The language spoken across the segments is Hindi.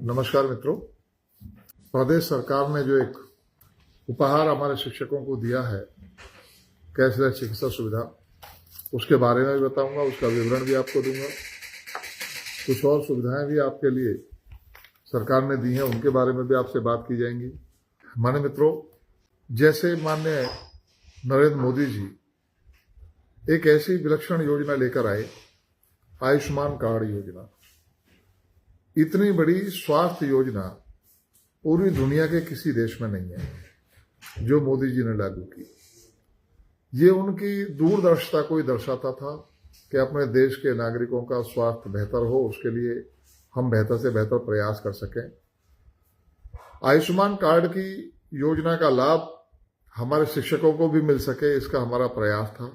नमस्कार मित्रों। प्रदेश सरकार ने जो एक उपहार हमारे शिक्षकों को दिया है, कैशलेस चिकित्सा सुविधा, उसके बारे में भी बताऊंगा, उसका विवरण भी आपको दूंगा। कुछ और सुविधाएं भी आपके लिए सरकार ने दी हैं, उनके बारे में भी आपसे बात की जाएंगी। माननीय मित्रों, जैसे माननीय नरेंद्र मोदी जी एक ऐसी विलक्षण योजना लेकर आए, आयुष्मान कार्ड योजना। इतनी बड़ी स्वास्थ्य योजना पूरी दुनिया के किसी देश में नहीं है जो मोदी जी ने लागू की। ये उनकी दूरदर्शिता को ही दर्शाता था कि अपने देश के नागरिकों का स्वास्थ्य बेहतर हो, उसके लिए हम बेहतर से बेहतर प्रयास कर सकें। आयुष्मान कार्ड की योजना का लाभ हमारे शिक्षकों को भी मिल सके, इसका हमारा प्रयास था।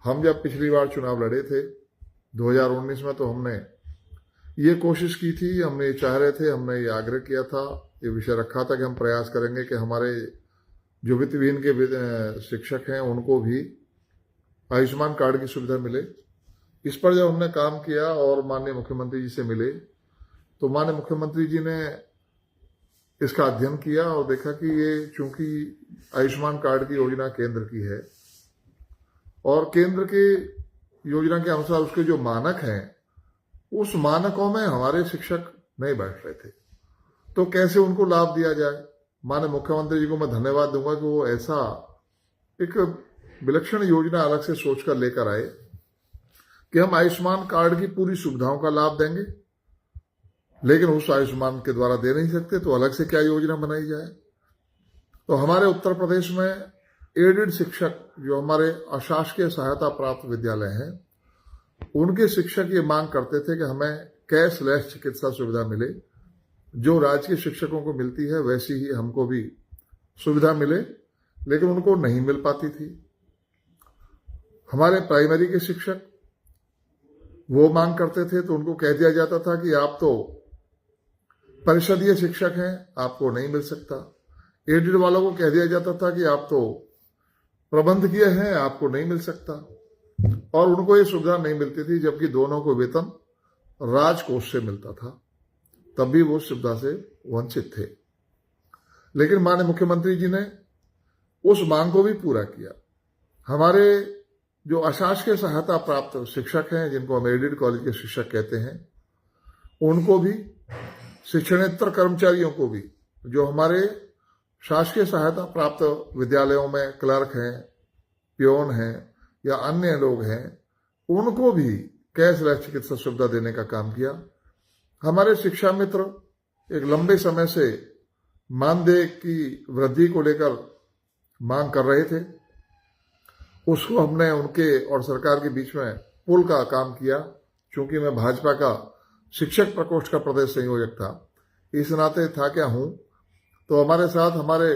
हम जब पिछली बार चुनाव लड़े थे 2019 में, तो हमने ये कोशिश की थी, हमने ये चाह रहे थे, हमने ये आग्रह किया था, ये विषय रखा था कि हम प्रयास करेंगे कि हमारे जो वित्तविहीन के शिक्षक हैं उनको भी आयुष्मान कार्ड की सुविधा मिले। इस पर जब हमने काम किया और माननीय मुख्यमंत्री जी से मिले, तो माननीय मुख्यमंत्री जी ने इसका अध्ययन किया और देखा कि ये चूंकि आयुष्मान कार्ड की योजना केंद्र की है और केंद्र के योजना के अनुसार उसके जो मानक हैं, उस मानकों में हमारे शिक्षक नहीं बैठ रहे थे, तो कैसे उनको लाभ दिया जाए। माननीय मुख्यमंत्री जी को मैं धन्यवाद दूंगा कि वो ऐसा एक विलक्षण योजना अलग से सोचकर लेकर आए कि हम आयुष्मान कार्ड की पूरी सुविधाओं का लाभ देंगे, लेकिन उस आयुष्मान के द्वारा दे नहीं सकते, तो अलग से क्या योजना बनाई जाए। तो हमारे उत्तर प्रदेश में एडेड शिक्षक, जो हमारे अशासकीय सहायता प्राप्त विद्यालय हैं, उनके शिक्षक ये मांग करते थे कि हमें कैशलेस चिकित्सा सुविधा मिले, जो राज्य के शिक्षकों को मिलती है वैसी ही हमको भी सुविधा मिले, लेकिन उनको नहीं मिल पाती थी। हमारे प्राइमरी के शिक्षक वो मांग करते थे, तो उनको कह दिया जाता था कि आप तो परिषदीय शिक्षक हैं, आपको नहीं मिल सकता। एडेड वालों को कह दिया जाता था कि आप तो प्रबंधकीय हैं, आपको नहीं मिल सकता, और उनको ये सुविधा नहीं मिलती थी, जबकि दोनों को वेतन राजकोष से मिलता था, तब भी वो सुविधा से वंचित थे। लेकिन माननीय मुख्यमंत्री जी ने उस मांग को भी पूरा किया। हमारे जो अशासकीय सहायता प्राप्त शिक्षक हैं, जिनको हम एडेड कॉलेज के शिक्षक कहते हैं, उनको भी, शिक्षणेतर कर्मचारियों को भी, जो हमारे शासकीय सहायता प्राप्त विद्यालयों में क्लर्क हैं, प्योन हैं या अन्य लोग हैं, उनको भी कैशलेस चिकित्सा सुविधा देने का काम किया। हमारे शिक्षा मित्र एक लंबे समय से मानदेय की वृद्धि को लेकर मांग कर रहे थे, उसको हमने उनके और सरकार के बीच में पुल का काम किया। चूंकि मैं भाजपा का शिक्षक प्रकोष्ठ का प्रदेश संयोजक था, इस नाते था क्या हूं, तो हमारे साथ हमारे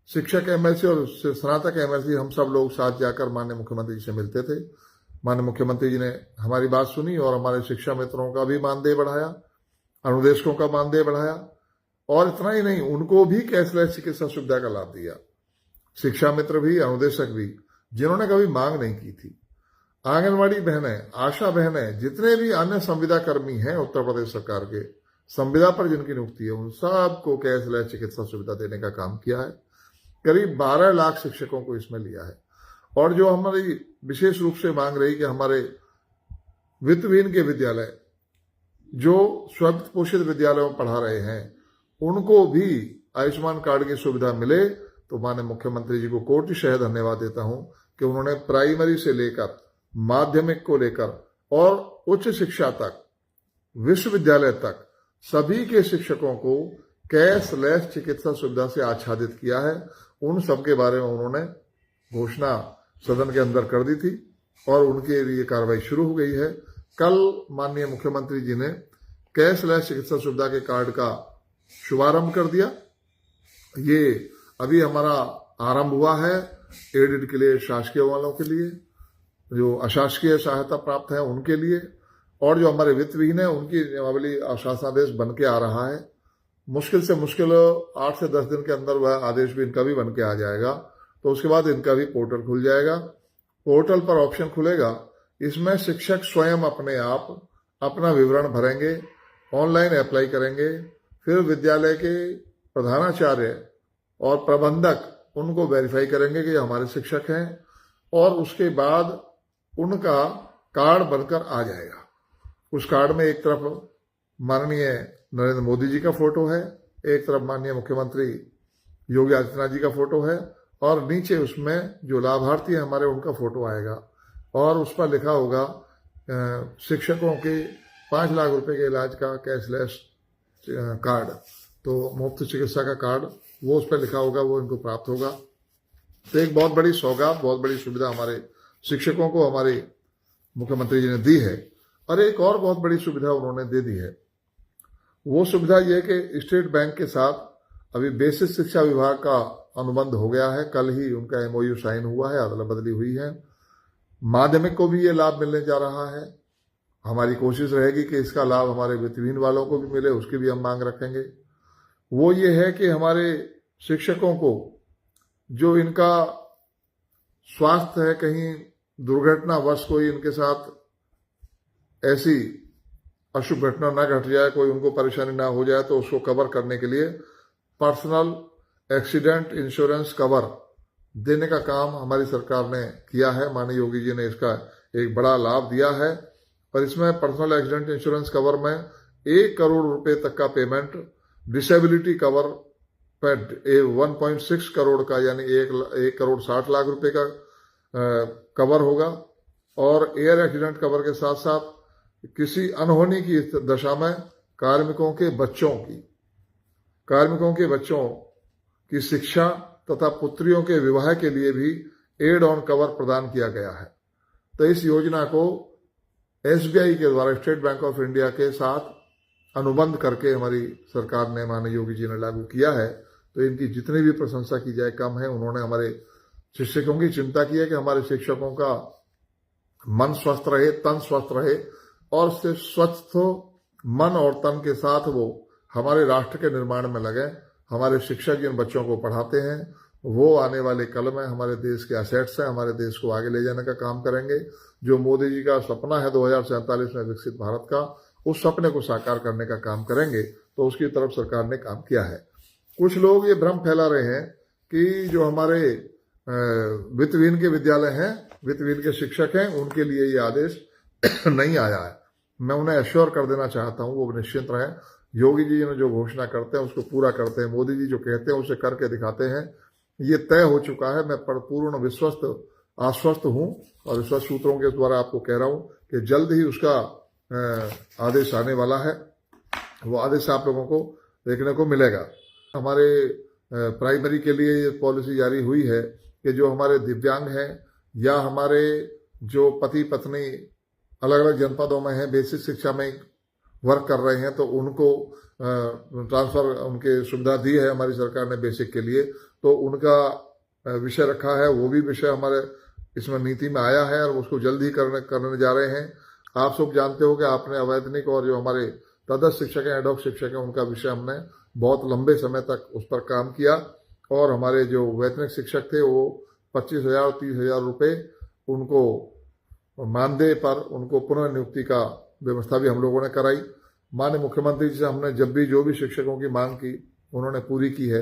शिक्षक एमएलसी और स्नातक एमएलसी, हम सब लोग साथ जाकर माननीय मुख्यमंत्री जी से मिलते थे। माननीय मुख्यमंत्री जी ने हमारी बात सुनी और हमारे शिक्षा मित्रों का भी मानदेय बढ़ाया, अनुदेशकों का मानदेय बढ़ाया, और इतना ही नहीं, उनको भी कैशलेस चिकित्सा सुविधा का लाभ दिया। शिक्षा मित्र भी, अनुदेशक भी, जिन्होंने कभी मांग नहीं की थी, आंगनबाड़ी बहनें, आशा बहनें, जितने भी अन्य संविदा कर्मी हैं उत्तर प्रदेश सरकार के, संविदा पर जिनकी नियुक्ति है, उन सबको कैशलेस चिकित्सा सुविधा देने का काम किया है। करीब 12 लाख शिक्षकों को इसमें लिया है। और जो हमारी विशेष रूप से मांग रही कि हमारे वित्तविहीन के विद्यालय, जो स्ववित्त पोषित विद्यालयों में पढ़ा रहे हैं, उनको भी आयुष्मान कार्ड की सुविधा मिले, तो माननीय मुख्यमंत्री जी को कोटिशः धन्यवाद देता हूं कि उन्होंने प्राइमरी से लेकर माध्यमिक को लेकर और उच्च शिक्षा तक, विश्वविद्यालय तक, सभी के शिक्षकों को कैशलेस चिकित्सा सुविधा से आच्छादित किया है। उन सब के बारे में उन्होंने घोषणा सदन के अंदर कर दी थी और उनके लिए कार्रवाई शुरू हो गई है। कल माननीय मुख्यमंत्री जी ने कैशलेस चिकित्सा सुविधा के कार्ड का शुभारंभ कर दिया। ये अभी हमारा आरंभ हुआ है एडेड के लिए, शासकीय वालों के लिए, जो अशासकीय सहायता प्राप्त है उनके लिए, और जो हमारे वित्तविहीन है उनकी नियमावली शासनादेश बन के आ रहा है। मुश्किल से मुश्किल 8 से 10 दिन के अंदर वह आदेश भी इनका भी बन के आ जाएगा, तो उसके बाद इनका भी पोर्टल खुल जाएगा। पोर्टल पर ऑप्शन खुलेगा, इसमें शिक्षक स्वयं अपने आप अपना विवरण भरेंगे, ऑनलाइन अप्लाई करेंगे, फिर विद्यालय के प्रधानाचार्य और प्रबंधक उनको वेरीफाई करेंगे कि हमारे शिक्षक हैं, और उसके बाद उनका कार्ड बनकर आ जाएगा। उस कार्ड में एक तरफ माननीय नरेंद्र मोदी जी का फोटो है, एक तरफ माननीय मुख्यमंत्री योगी आदित्यनाथ जी का फोटो है, और नीचे उसमें जो लाभार्थी हैं हमारे उनका फोटो आएगा, और उस पर लिखा होगा शिक्षकों के 5 लाख रुपए के इलाज का कैशलेस कार्ड, तो मुफ्त चिकित्सा का कार्ड वो उस पर लिखा होगा, वो इनको प्राप्त होगा। तो एक बहुत बड़ी सौगात, बहुत बड़ी सुविधा हमारे शिक्षकों को हमारे मुख्यमंत्री जी ने दी है। और एक और बहुत बड़ी सुविधा उन्होंने दे दी है, वो सुविधा ये है कि स्टेट बैंक के साथ अभी बेसिक शिक्षा विभाग का अनुबंध हो गया है। कल ही उनका एमओयू साइन हुआ है, अदला बदली हुई है। माध्यमिक को भी ये लाभ मिलने जा रहा है। हमारी कोशिश रहेगी कि इसका लाभ हमारे वित्तहीन वालों को भी मिले, उसकी भी हम मांग रखेंगे। वो ये है कि हमारे शिक्षकों को जो इनका स्वास्थ्य है, कहीं दुर्घटनावश कोई इनके साथ ऐसी अशुभ घटना ना घट जाए, कोई उनको परेशानी ना हो जाए, तो उसको कवर करने के लिए पर्सनल एक्सीडेंट इंश्योरेंस कवर देने का काम हमारी सरकार ने किया है। माननीय योगी जी ने इसका एक बड़ा लाभ दिया है। और इसमें पर्सनल एक्सीडेंट इंश्योरेंस कवर में 1 करोड़ रुपए तक का पेमेंट, डिसेबिलिटी कवर पर 1.6 करोड़ का यानी 1 करोड़ 60 लाख रुपए का कवर होगा। और एयर एक्सीडेंट कवर के साथ साथ किसी अनहोनी की दशा में कार्मिकों के बच्चों की शिक्षा तथा पुत्रियों के विवाह के लिए भी एड ऑन कवर प्रदान किया गया है। तो इस योजना को एसबीआई के द्वारा, स्टेट बैंक ऑफ इंडिया के साथ अनुबंध करके हमारी सरकार ने, माननीय योगी जी ने लागू किया है। तो इनकी जितनी भी प्रशंसा की जाए कम है। उन्होंने हमारे शिक्षकों की चिंता की है कि हमारे शिक्षकों का मन स्वस्थ रहे, तन स्वस्थ रहे, और सिर्फ स्वस्थ मन और तन के साथ वो हमारे राष्ट्र के निर्माण में लगे। हमारे शिक्षक जिन बच्चों को पढ़ाते हैं वो आने वाले कल में हमारे देश के एसेट्स हैं, हमारे देश को आगे ले जाने का काम करेंगे। जो मोदी जी का सपना है 2047 में विकसित भारत का, उस सपने को साकार करने का काम करेंगे। तो उसकी तरफ सरकार ने काम किया है। कुछ लोग ये भ्रम फैला रहे हैं कि जो हमारे वित्तहीन के विद्यालय हैं, वित्तहीन के शिक्षक हैं, उनके लिए ये आदेश नहीं आया है। मैं उन्हें एश्योर कर देना चाहता हूं, वो निश्चिंत रहें। योगी जी ने जो घोषणा करते हैं उसको पूरा करते हैं, मोदी जी जो कहते हैं उसे करके दिखाते हैं। ये तय हो चुका है। मैं पूर्ण आश्वस्त हूं, और विश्वस्त सूत्रों के द्वारा आपको कह रहा हूं कि जल्द ही उसका आदेश आने वाला है। वो आदेश आप लोगों को देखने को मिलेगा। हमारे प्राइमरी के लिए ये पॉलिसी जारी हुई है कि जो हमारे दिव्यांग हैं या हमारे जो पति पत्नी अलग अलग जनपदों में हैं, बेसिक शिक्षा में वर्क कर रहे हैं, तो उनको ट्रांसफर उनके सुविधा दी है हमारी सरकार ने बेसिक के लिए। तो उनका विषय रखा है, वो भी विषय हमारे इसमें नीति में आया है, और उसको जल्द ही करने जा रहे हैं। आप सब जानते हो कि आपने अवैतनिक और जो हमारे तदस्थ शिक्षक हैं, एडॉक शिक्षक हैं, उनका विषय हमने बहुत लंबे समय तक उस पर काम किया। और हमारे जो वैतनिक शिक्षक थे वो 25,000 30,000 रुपये उनको मानदेय पर उनको पुनर्नियुक्ति का व्यवस्था भी हम लोगों ने कराई। माननीय मुख्यमंत्री जी से हमने जब भी जो भी शिक्षकों की मांग की उन्होंने पूरी की है।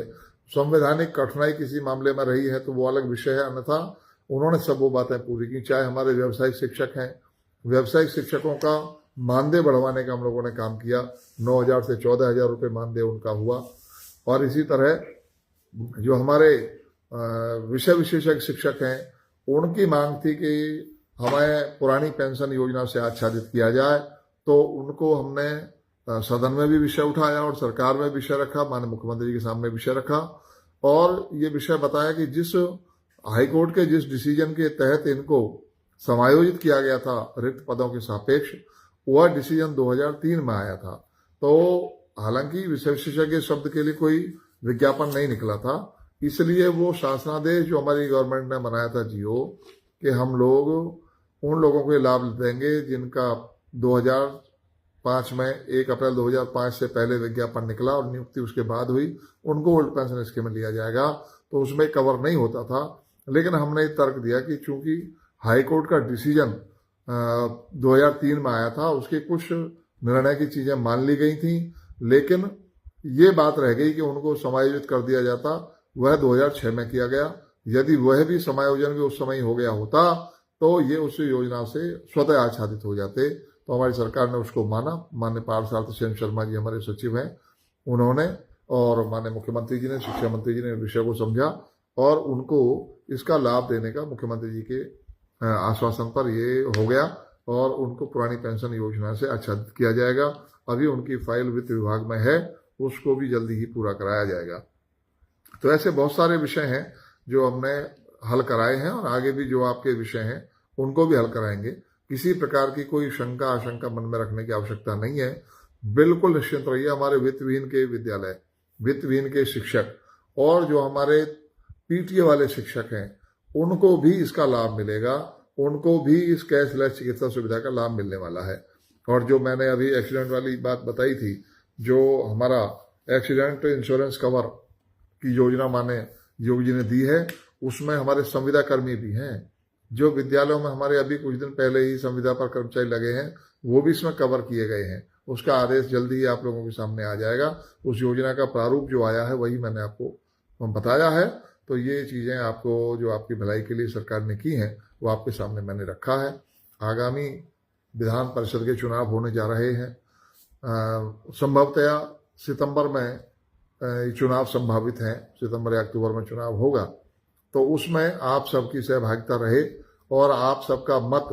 संवैधानिक कठिनाई किसी मामले में रही है तो वो अलग विषय है, अन्यथा उन्होंने सब वो बातें पूरी की। चाहे हमारे व्यावसायिक शिक्षक हैं, व्यावसायिक शिक्षकों का मानदेय बढ़वाने का हम लोगों ने काम किया। 9,000 से 14,000 रुपये मानदेय उनका हुआ। और इसी तरह जो हमारे विषय विशेषज्ञ शिक्षक हैं, उनकी मांग थी कि हमें पुरानी पेंशन योजना से आच्छादित किया जाए, तो उनको हमने सदन में भी विषय उठाया और सरकार में विषय रखा, माननीय मुख्यमंत्री जी के सामने विषय रखा, और ये विषय बताया कि जिस हाईकोर्ट के जिस डिसीजन के तहत इनको समायोजित किया गया था रिक्त पदों के सापेक्ष, वह डिसीजन 2003 में आया था। तो हालांकि विषय विशेषज्ञ शब्द के लिए कोई विज्ञापन नहीं निकला था, इसलिए वो शासनादेश जो हमारी गवर्नमेंट ने बनाया था जीओ कि हम लोग उन लोगों को लाभ देंगे जिनका 2005 में 1 अप्रैल 2005 से पहले विज्ञापन निकला और नियुक्ति उसके बाद हुई, उनको ओल्ड पेंशन स्कीम में लिया जाएगा। तो उसमें कवर नहीं होता था, लेकिन हमने तर्क दिया कि चूंकि हाईकोर्ट का डिसीजन 2003 में आया था, उसके कुछ निर्णय की चीजें मान ली गई थी, लेकिन ये बात रह गई कि उनको समायोजित कर दिया जाता, वह 2006 में किया गया। यदि वह भी समायोजन भी उस समय हो गया होता तो ये उस योजना से स्वतः आच्छादित हो जाते। तो हमारी सरकार ने उसको माना। माननीय पार्थसारथी सेन शर्मा जी हमारे सचिव हैं, उन्होंने और माननीय मुख्यमंत्री जी ने, शिक्षा मंत्री जी ने विषय को समझा और उनको इसका लाभ देने का मुख्यमंत्री जी के आश्वासन पर ये हो गया और उनको पुरानी पेंशन योजना से आच्छादित किया जाएगा। अभी उनकी फाइल वित्त विभाग में है, उसको भी जल्दी ही पूरा कराया जाएगा। तो ऐसे बहुत सारे विषय हैं जो हमने हल कराए हैं और आगे भी जो आपके विषय हैं उनको भी हल कराएंगे। किसी प्रकार की कोई शंका आशंका मन में रखने की आवश्यकता नहीं है। बिल्कुल निश्चिंत रहिए। हमारे वित्तविहीन के विद्यालय, वित्तविहीन के शिक्षक और जो हमारे पीटीए वाले शिक्षक हैं उनको भी इसका लाभ मिलेगा, उनको भी इस कैशलेस चिकित्सा सुविधा का लाभ मिलने वाला है। और जो मैंने अभी एक्सीडेंट वाली बात बताई थी, जो हमारा एक्सीडेंट इंश्योरेंस कवर की योजना माने योगी जी ने दी है, उसमें हमारे संविदा कर्मी भी हैं। जो विद्यालयों में हमारे अभी कुछ दिन पहले ही संविदा पर कर्मचारी लगे हैं, वो भी इसमें कवर किए गए हैं। उसका आदेश जल्दी ही आप लोगों के सामने आ जाएगा। उस योजना का प्रारूप जो आया है वही मैंने आपको बताया है। तो ये चीज़ें आपको जो आपकी भलाई के लिए सरकार ने की हैं वो आपके सामने मैंने रखा है। आगामी विधान परिषद के चुनाव होने जा रहे हैं। संभवतया सितंबर में चुनाव संभावित हैं। सितंबर या अक्टूबर में चुनाव होगा, तो उसमें आप सबकी सहभागिता रहे और आप सबका मत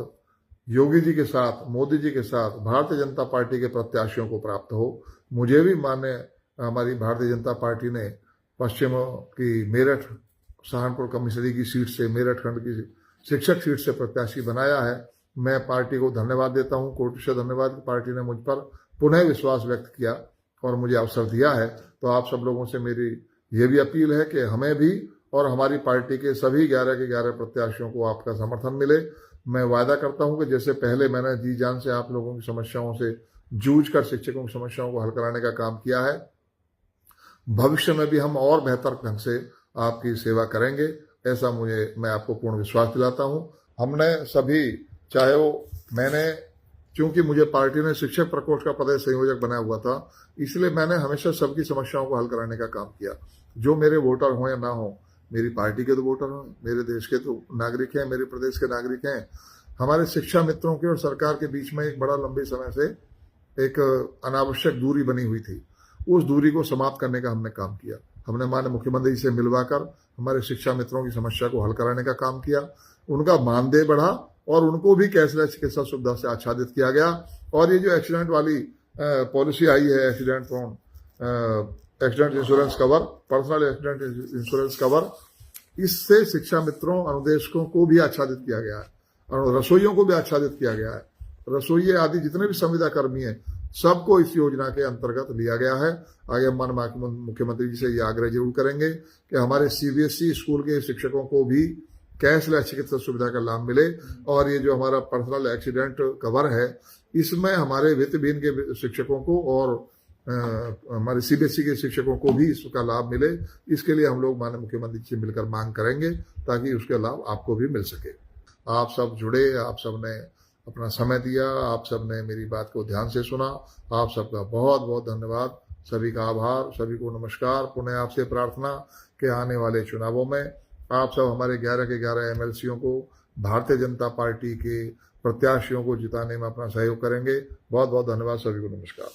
योगी जी के साथ, मोदी जी के साथ भारतीय जनता पार्टी के प्रत्याशियों को प्राप्त हो। मुझे भी माने हमारी भारतीय जनता पार्टी ने पश्चिम की मेरठ सहारनपुर कमिश्नरी की सीट से, मेरठ खंड की शिक्षक सीट से प्रत्याशी बनाया है। मैं पार्टी को धन्यवाद देता हूं, कोटि से धन्यवाद कि पार्टी ने मुझ पर पुनः विश्वास व्यक्त किया और मुझे अवसर दिया है। तो आप सब लोगों से मेरी ये भी अपील है कि हमें भी और हमारी पार्टी के सभी 11 के 11 प्रत्याशियों को आपका समर्थन मिले। मैं वायदा करता हूं कि जैसे पहले मैंने जी जान से आप लोगों की समस्याओं से जूझ कर शिक्षकों की समस्याओं को हल कराने का काम किया है, भविष्य में भी हम और बेहतर ढंग से आपकी सेवा करेंगे। ऐसा मैं आपको पूर्ण विश्वास दिलाता हूं। हमने सभी, चाहे वो मैंने, क्योंकि मुझे पार्टी ने शिक्षक प्रकोष्ठ का पद संयोजक बनाया हुआ था, इसलिए मैंने हमेशा सबकी समस्याओं को हल कराने का काम किया। जो मेरे वोटर हों या ना हो, मेरी पार्टी के तो वोटर हों, मेरे देश के तो नागरिक हैं, मेरे प्रदेश के नागरिक हैं। हमारे शिक्षा मित्रों के और सरकार के बीच में एक बड़ा लंबे समय से एक अनावश्यक दूरी बनी हुई थी। उस दूरी को समाप्त करने का हमने काम किया। हमने माननीय मुख्यमंत्री से मिलवाकर हमारे शिक्षा मित्रों की समस्या को हल कराने का काम किया। उनका मानदेय बढ़ा और उनको भी कैशलेस चिकित्सा सुविधा से आच्छादित किया गया। और ये जो एक्सीडेंट वाली पॉलिसी आई है, accident insurance cover, personal accident insurance cover, इससे शिक्षा मित्रों, अनुदेशकों को भी आच्छादित किया गया है और रसोइयों को भी आच्छादित किया गया है। रसोइये आदि जितने भी संविदा कर्मी हैं सबको इस योजना के अंतर्गत लिया गया है। आगे हम माननीय मुख्यमंत्री जी से ये आग्रह जरूर करेंगे कि हमारे सीबीएसई स्कूल के शिक्षकों को भी कैशलेस चिकित्सा सुविधा का लाभ मिले। और ये जो हमारा पर्सनल एक्सीडेंट कवर है, इसमें हमारे वित्तविहीन के शिक्षकों को और हमारे सीबीएसई के शिक्षकों को भी इसका लाभ मिले। इसके लिए हम लोग माननीय मुख्यमंत्री जी से मिलकर मांग करेंगे ताकि उसका लाभ आपको भी मिल सके। आप सब जुड़े, आप सब ने अपना समय दिया, आप सब ने मेरी बात को ध्यान से सुना। आप सबका बहुत बहुत धन्यवाद, सभी का आभार, सभी को नमस्कार। पुनः आपसे प्रार्थना कि आने वाले चुनावों में आप सब हमारे 11 के 11 एमएलसीओं को, भारतीय जनता पार्टी के प्रत्याशियों को जिताने में अपना सहयोग करेंगे। बहुत बहुत धन्यवाद, सभी को नमस्कार।